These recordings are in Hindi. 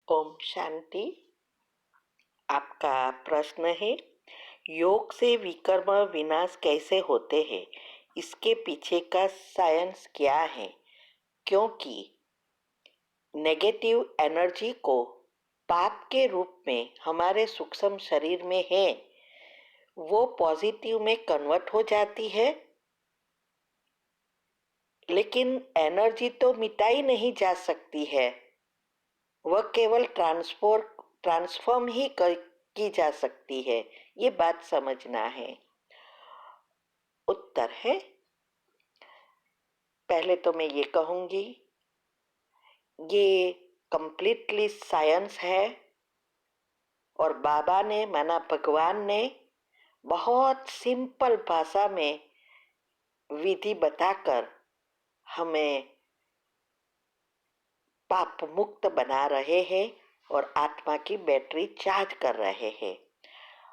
ओम शांति। आपका प्रश्न है, योग से विकर्म विनाश कैसे होते हैं, इसके पीछे का साइंस क्या है? क्योंकि नेगेटिव एनर्जी को पाप के रूप में हमारे सूक्ष्म शरीर में है, वो पॉजिटिव में कन्वर्ट हो जाती है, लेकिन एनर्जी तो मिटाई नहीं जा सकती है। वह केवल ट्रांसफॉर्म ही की जा सकती है। ये बात समझना है। उत्तर है, पहले तो मैं ये कहूंगी, ये कंप्लीटली साइंस है और बाबा ने माना भगवान ने बहुत सिंपल भाषा में विधि बताकर हमें पाप मुक्त बना रहे हैं और आत्मा की बैटरी चार्ज कर रहे हैं।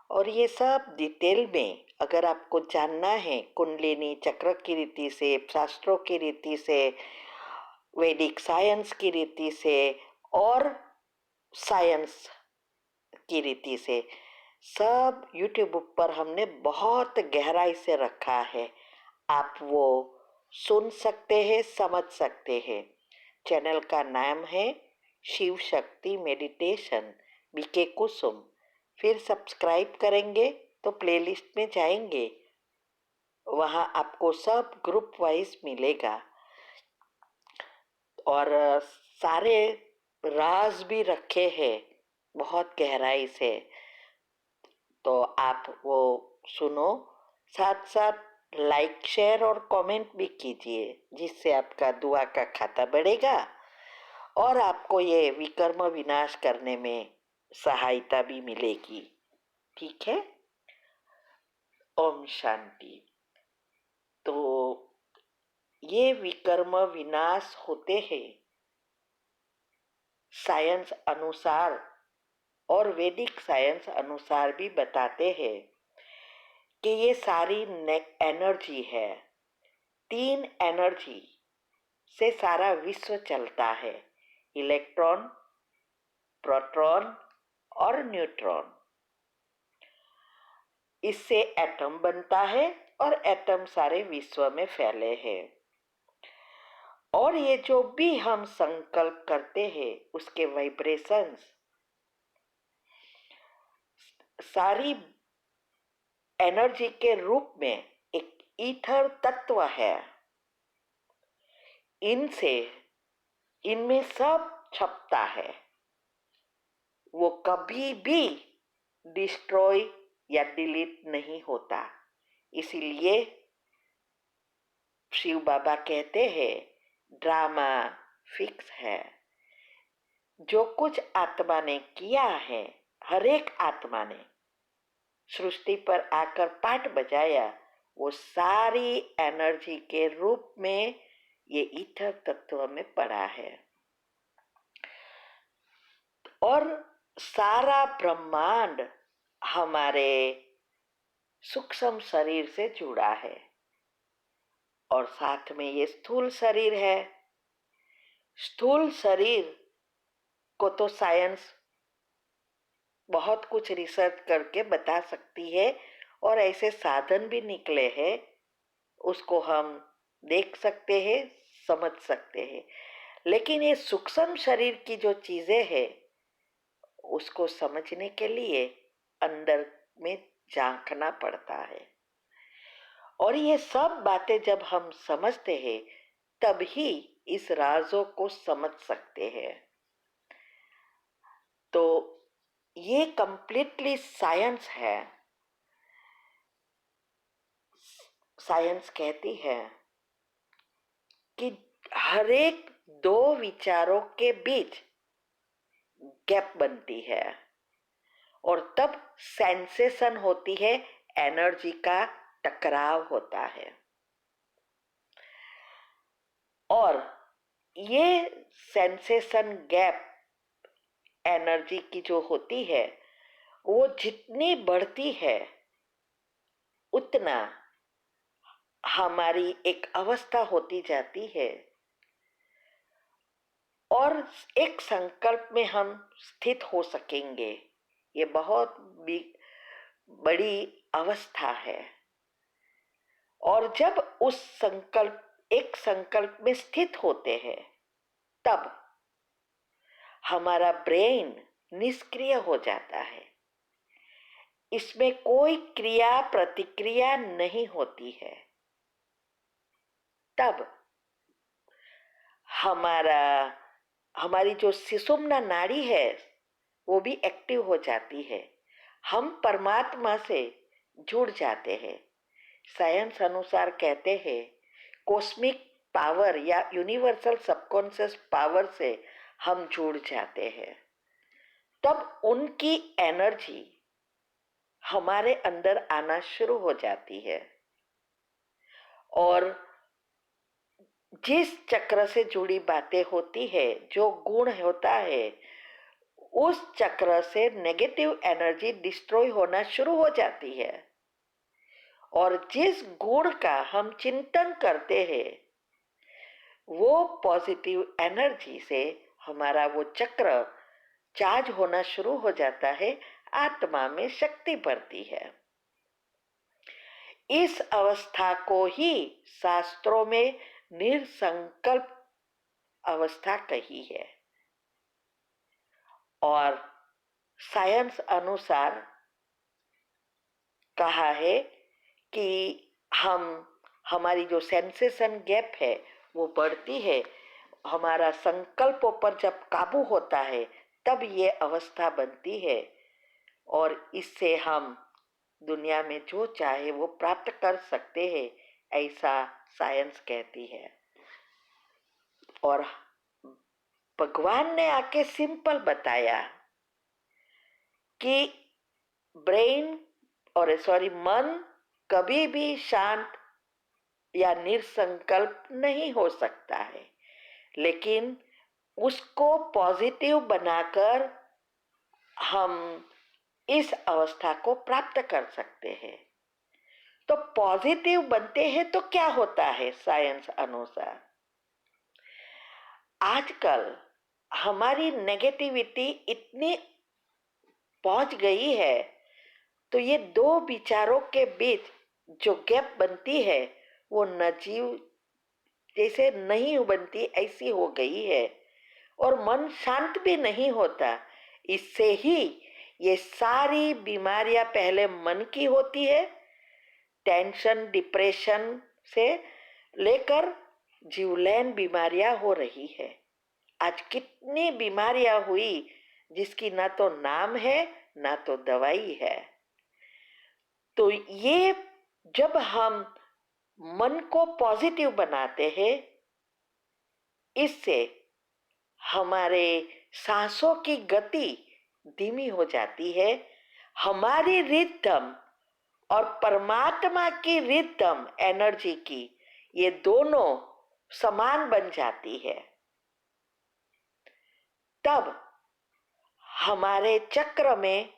और ये सब डिटेल में अगर आपको जानना है, कुंडलिनी चक्र की रीति से, शास्त्रों की रीति से, वैदिक साइंस की रीति से और साइंस की रीति से, सब यूट्यूब पर हमने बहुत गहराई से रखा है। आप वो सुन सकते हैं, समझ सकते हैं। चैनल का नाम है शिव शक्ति मेडिटेशन बीके कुसुम। फिर सब्सक्राइब करेंगे तो प्लेलिस्ट में जाएंगे, वहाँ आपको सब ग्रुप वाइज मिलेगा और सारे राज भी रखे हैं बहुत गहराई से। तो आप वो सुनो, साथ साथ लाइक शेयर और कमेंट भी कीजिए, जिससे आपका दुआ का खाता बढ़ेगा और आपको ये विकर्म विनाश करने में सहायता भी मिलेगी। ठीक है। ओम शांति। तो ये विकर्म विनाश होते हैं साइंस अनुसार और वैदिक साइंस अनुसार भी बताते हैं कि ये सारी एनर्जी है। 3 एनर्जी से सारा विश्व चलता है, इलेक्ट्रॉन, प्रोटॉन और न्यूट्रॉन। इससे एटम बनता है और एटम सारे विश्व में फैले हैं। और ये जो भी हम संकल्प करते हैं उसके वाइब्रेशंस सारी एनर्जी के रूप में एक ईथर तत्व है। इनमें सब छपता है, वो कभी भी डिस्ट्रॉय या डिलीट नहीं होता। इसीलिए शिव बाबा कहते हैं ड्रामा फिक्स है। जो कुछ आत्मा ने किया है, हर एक आत्मा ने सृष्टि पर आकर पाठ बजाया, वो सारी एनर्जी के रूप में ये ईथर तत्व में पड़ा है। और सारा ब्रह्मांड हमारे सूक्ष्म शरीर से जुड़ा है और साथ में ये स्थूल शरीर है। स्थूल शरीर को तो साइंस बहुत कुछ रिसर्च करके बता सकती है और ऐसे साधन भी निकले हैं, उसको हम देख सकते हैं, समझ सकते हैं। लेकिन ये सूक्ष्म शरीर की जो चीजें हैं उसको समझने के लिए अंदर में झांकना पड़ता है। और ये सब बातें जब हम समझते हैं तब ही इस राजों को समझ सकते हैं। तो ये कंप्लीटली साइंस है। साइंस कहती है कि हर एक 2 विचारों के बीच गैप बनती है और तब सेंसेशन होती है, एनर्जी का टकराव होता है। और ये सेंसेशन गैप एनर्जी की जो होती है, वो जितनी बढ़ती है उतना हमारी एक अवस्था होती जाती है और एक संकल्प में हम स्थित हो सकेंगे। ये बहुत बड़ी अवस्था है। और जब एक संकल्प में स्थित होते हैं, तब हमारा ब्रेन निष्क्रिय हो जाता है। इसमें कोई क्रिया प्रतिक्रिया नहीं होती है। तब हमारी जो सुषुम्ना नाड़ी है वो भी एक्टिव हो जाती है। हम परमात्मा से जुड़ जाते हैं। साइंस अनुसार कहते हैं कॉस्मिक पावर या यूनिवर्सल सबकॉन्शियस पावर से हम जुड़ जाते हैं। तब उनकी एनर्जी हमारे अंदर आना शुरू हो जाती है और जिस चक्र से जुड़ी बातें होती है, जो गुण होता है, उस चक्र से नेगेटिव एनर्जी डिस्ट्रॉय होना शुरू हो जाती है। और जिस गुण का हम चिंतन करते हैं वो पॉजिटिव एनर्जी से हमारा वो चक्र चार्ज होना शुरू हो जाता है, आत्मा में शक्ति बढ़ती है। इस अवस्था को ही शास्त्रों में निर्संकल्प अवस्था कही है। और साइंस अनुसार कहा है कि हमारी जो सेंसेशन गैप है वो बढ़ती है। हमारा संकल्पों पर जब काबू होता है तब ये अवस्था बनती है और इससे हम दुनिया में जो चाहे वो प्राप्त कर सकते हैं, ऐसा साइंस कहती है। और भगवान ने आके सिंपल बताया कि मन कभी भी शांत या निसंकल्प नहीं हो सकता है, लेकिन उसको पॉजिटिव बनाकर हम इस अवस्था को प्राप्त कर सकते हैं। तो पॉजिटिव बनते हैं तो क्या होता है साइंस अनुसार? आजकल हमारी नेगेटिविटी इतनी पहुंच गई है, तो ये दो विचारों के बीच जो गैप बनती है वो नजीव जैसे नहीं बनती, ऐसी हो गई है और मन शांत भी नहीं होता। इससे ही ये सारी बीमारियां पहले मन की होती है, टेंशन डिप्रेशन से लेकर जीवलेन बीमारियां हो रही है। आज कितनी बीमारियां हुई जिसकी ना तो नाम है ना तो दवाई है। तो ये जब हम मन को पॉजिटिव बनाते हैं, इससे हमारे सांसों की गति धीमी हो जाती है। हमारी रिदम और परमात्मा की रिदम एनर्जी की ये दोनों समान बन जाती है। तब हमारे चक्र में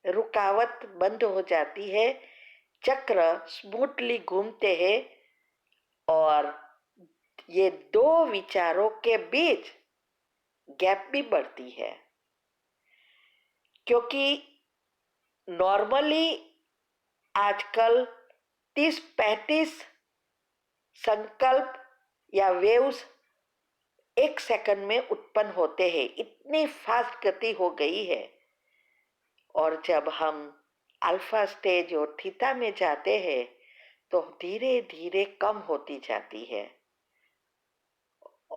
रुकावट बंद हो जाती है, चक्र स्मूथली घूमते हैं और ये दो विचारों के बीच गैप भी बढ़ती है। क्योंकि नॉर्मली आजकल 30-35 संकल्प या वेव्स एक सेकंड में उत्पन्न होते हैं। इतनी फास्ट गति हो गई है। और जब हम अल्फा स्टेज और थीटा में जाते हैं तो धीरे धीरे कम होती जाती है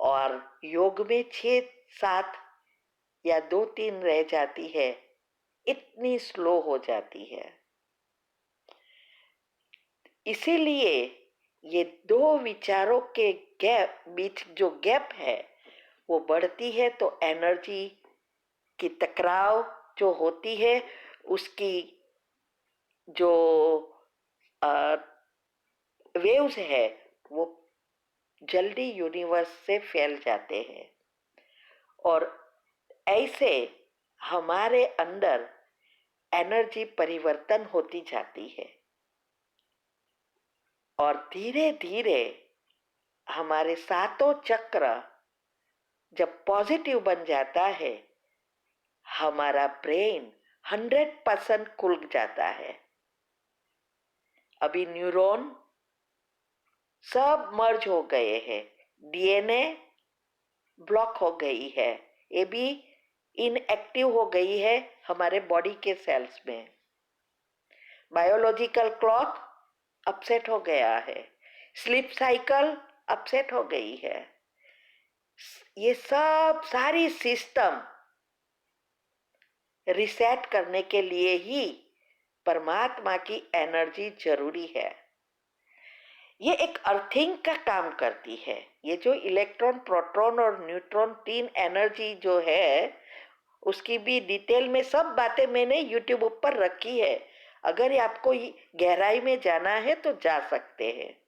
और योग में 6-7 या 2-3 रह जाती है, इतनी स्लो हो जाती है। इसीलिए ये दो विचारों के बीच जो गैप है वो बढ़ती है, तो एनर्जी की टकराव जो होती है उसकी जो वेव्स है वो जल्दी यूनिवर्स से फैल जाते हैं और ऐसे हमारे अंदर एनर्जी परिवर्तन होती जाती है और धीरे धीरे हमारे सातों चक्र जब पॉजिटिव बन जाता है, हमारा ब्रेन 100% खुल जाता है। अभी न्यूरॉन सब मर्ज हो गए हैं, डीएनए ब्लॉक हो गई है, ये भी इनएक्टिव हो गई है हमारे बॉडी के सेल्स में। बायोलॉजिकल क्लॉक अपसेट हो गया है, स्लीप साइकिल अपसेट हो गई है। ये सब सारी सिस्टम रिसेट करने के लिए ही परमात्मा की एनर्जी जरूरी है। ये एक अर्थिंग का काम करती है। ये जो इलेक्ट्रॉन, प्रोटॉन और न्यूट्रॉन, तीन एनर्जी जो है, उसकी भी डिटेल में सब बातें मैंने यूट्यूब पर रखी है। अगर आपको गहराई में जाना है तो जा सकते हैं।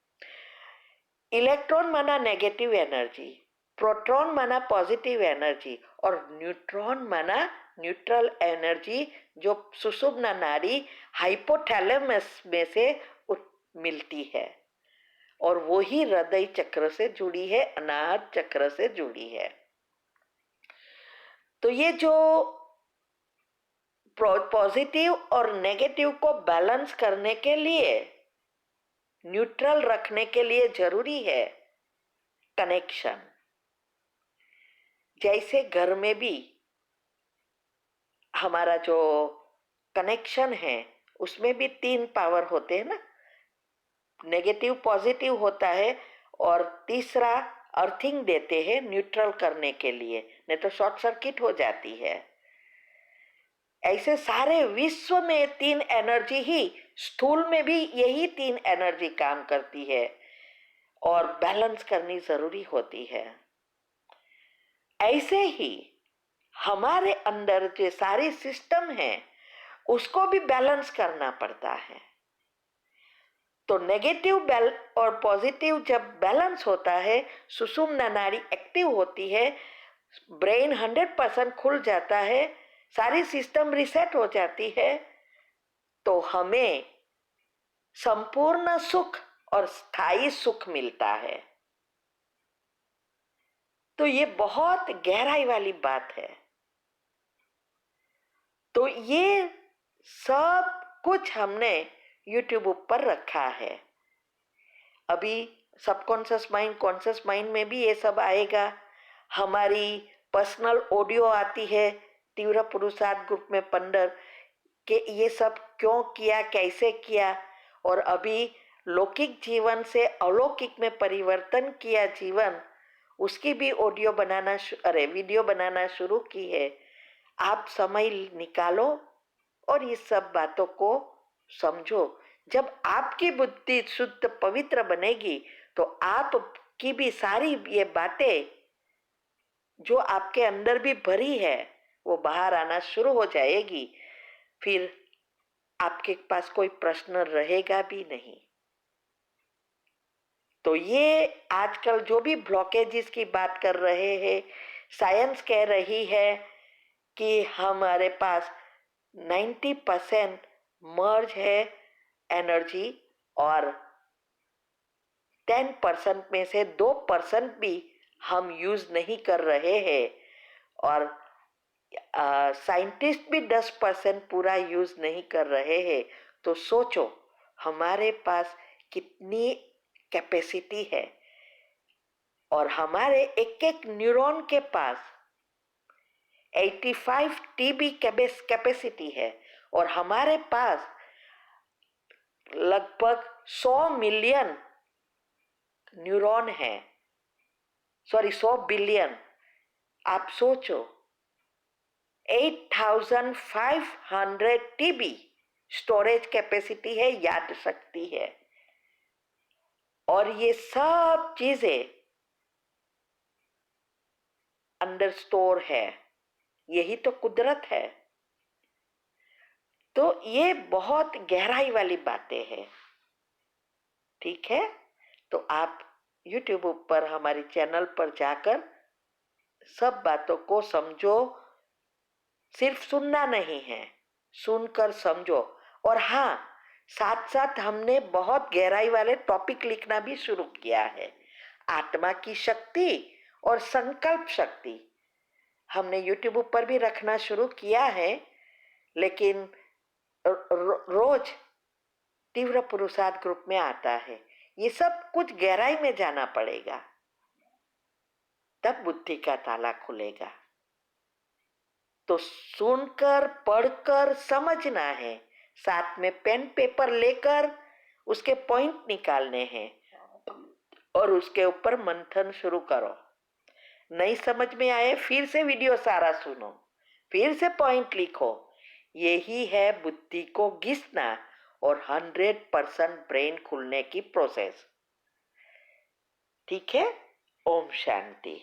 इलेक्ट्रॉन माना नेगेटिव एनर्जी, प्रोटॉन माना पॉजिटिव एनर्जी और न्यूट्रॉन माना न्यूट्रल एनर्जी, जो सुषुम्ना नाड़ी हाइपोथैलेमस में से मिलती है और वो ही हृदय चक्र से जुड़ी है, अनाहत चक्र से जुड़ी है। तो ये जो पॉजिटिव और नेगेटिव को बैलेंस करने के लिए, न्यूट्रल रखने के लिए जरूरी है कनेक्शन। जैसे घर में भी हमारा जो कनेक्शन है उसमें भी तीन पावर होते हैं ना, नेगेटिव पॉजिटिव होता है और तीसरा अर्थिंग देते हैं न्यूट्रल करने के लिए, नहीं तो शॉर्ट सर्किट हो जाती है। ऐसे सारे विश्व में तीन एनर्जी ही, स्थूल में भी यही तीन एनर्जी काम करती है और बैलेंस करनी जरूरी होती है। ऐसे ही हमारे अंदर जो सारी सिस्टम है उसको भी बैलेंस करना पड़ता है। तो नेगेटिव और पॉजिटिव जब बैलेंस होता है, सुषुम्ना नाड़ी एक्टिव होती है, ब्रेन 100% खुल जाता है, सारी सिस्टम रिसेट हो जाती है, तो हमें संपूर्ण सुख और स्थायी सुख मिलता है। तो ये बहुत गहराई वाली बात है। तो ये सब कुछ हमने यूट्यूब पर रखा है। अभी सबकॉन्शियस माइंड, कॉन्शियस माइंड में भी ये सब आएगा। हमारी पर्सनल ऑडियो आती है तीव्र पुरुषार्थ ग्रुप में 15 कि ये सब क्यों किया, कैसे किया, और अभी लौकिक जीवन से अलौकिक में परिवर्तन किया जीवन, उसकी भी ऑडियो बनाना वीडियो बनाना शुरू की है। आप समय निकालो और ये सब बातों को समझो। जब आपकी बुद्धि शुद्ध पवित्र बनेगी तो आपकी भी सारी ये बातें जो आपके अंदर भी भरी है वो बाहर आना शुरू हो जाएगी। फिर आपके पास कोई प्रश्न रहेगा भी नहीं। तो ये आजकल जो भी ब्लॉकेजेस की बात कर रहे हैं, साइंस कह रही है कि हमारे पास 90% मर्ज है एनर्जी और 10% में से 2% भी हम यूज नहीं कर रहे हैं, और साइंटिस्ट भी 10% पूरा यूज नहीं कर रहे हैं। तो सोचो हमारे पास कितनी कैपेसिटी है, और हमारे एक एक न्यूरॉन के पास 85 टीबी कैपेसिटी है, और हमारे पास लगभग 100 मिलियन न्यूरॉन है, सॉरी 100 बिलियन। आप सोचो 8500 टीबी स्टोरेज कैपेसिटी है, याद शक्ति है, और ये सब चीजें अंडर स्टोर है। यही तो कुदरत है। तो ये बहुत गहराई वाली बातें हैं। ठीक है, तो आप YouTube पर हमारे चैनल पर जाकर सब बातों को समझो। सिर्फ सुनना नहीं है, सुनकर समझो। और हाँ, साथ साथ हमने बहुत गहराई वाले टॉपिक लिखना भी शुरू किया है। आत्मा की शक्ति और संकल्प शक्ति हमने यूट्यूब पर भी रखना शुरू किया है, लेकिन रोज तीव्र पुरुषार्थ ग्रुप में आता है। ये सब कुछ गहराई में जाना पड़ेगा, तब बुद्धि का ताला खुलेगा। तो सुनकर पढ़कर समझना है, साथ में पेन पेपर लेकर उसके पॉइंट निकालने हैं और उसके ऊपर मंथन शुरू करो। नहीं समझ में आए फिर से वीडियो सारा सुनो, फिर से पॉइंट लिखो। यही है बुद्धि को घिसना और 100% ब्रेन खुलने की प्रोसेस। ठीक है। ओम शांति।